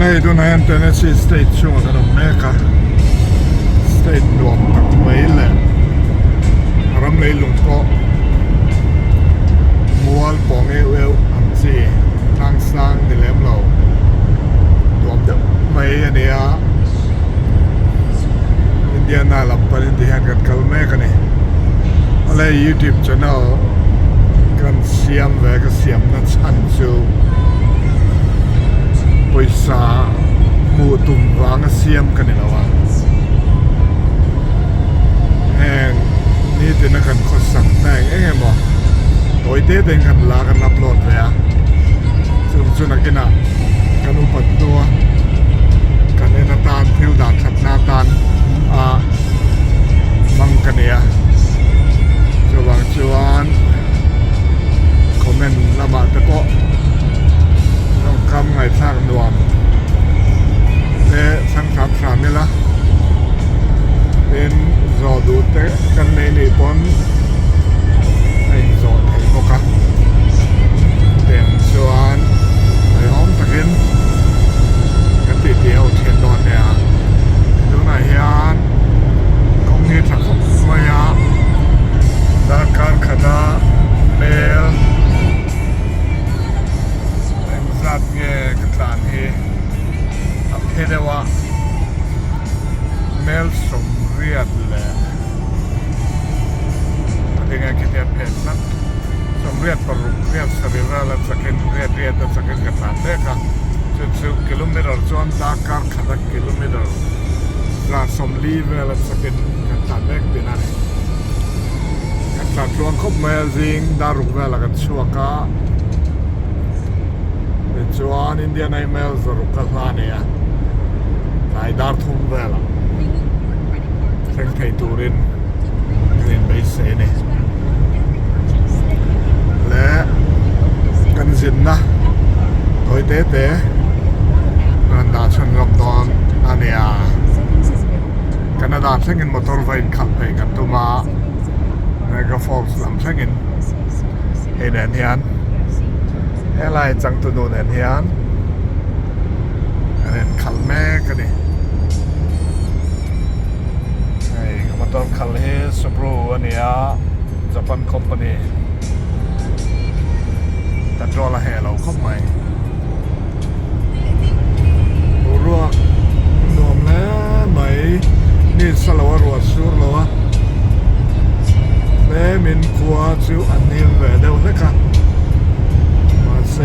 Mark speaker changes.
Speaker 1: Malay do na yan Tennessee State chung sa Mecca State nuam tak mai le aram lei lung ko mual pong eu am chi nang sang ni lem lo nuam de mai ania India na lam pan India kan kal me ka ni Malay YouTube channel kan siam ve ka siam na chan chu Poisa mu tum wang siam kan ni lawa en ni tin kan ko sak tang mo toy te den kan la kan upload ve a chu na kina kan upat to kan na tan thil dan khat na tan a mang kan ya chuwang chuan comment lama te koคำไงสร้างนวมแต่สังสารสามนี่ละเป็นจอดูเตะกันในญี่ปุ่นไอ้จอไทยก็กันเต็มส่วนไอ้ห้องตะเกียนกันติดเดียวเทียนดอนเนี่ยดูไหนฮะกองนี้ถักมายาดาการขดาเบลสัตว์เงี้ยกันตานเฮอับเฮเดว่าเมลสมเรียดเลยแต่ไงคิดเนี่ยเพจนั้นสมเรียดปรุเรียดสรีระและสกินเรียดและสกินกันตานเด็กอะ10 กิโลเมตรจนตาการขัดกิโลเมตรราสมลีเวลสกินกันตานเด็กเป็นอะไรกันตานช่วงคบเมลซิงดารุเวลกันชัวก้าจวนอินเดียในเมลส์รุกขลานี่ะสายดาร์ทุ่มเวลาเซ็งไทตูรินกรีนเบสเซนี่และกันสินนะโดยเตะกันดาชนรบดอนอันนี้กันดาเซ็งินมอเตอร์ไฟขับไปกันตัวมาในกระฟอกสลัมเซ็งินเอเดนเฮียนอะไรจังตุนูนเห็นเฮียนเห็นขัลแม่กันนี่ไอ้มาตอนขัลเฮสบรูอันนี้ญี่ปุ่นคอมพานีแต่รอละแห่เราเข้ามาดูรัวหนุ่มแล้วไหมนี่สลาวรัวสูรแล้ววะแม่มินกลัวจิวอันนี้เวเดวเลยกันเซ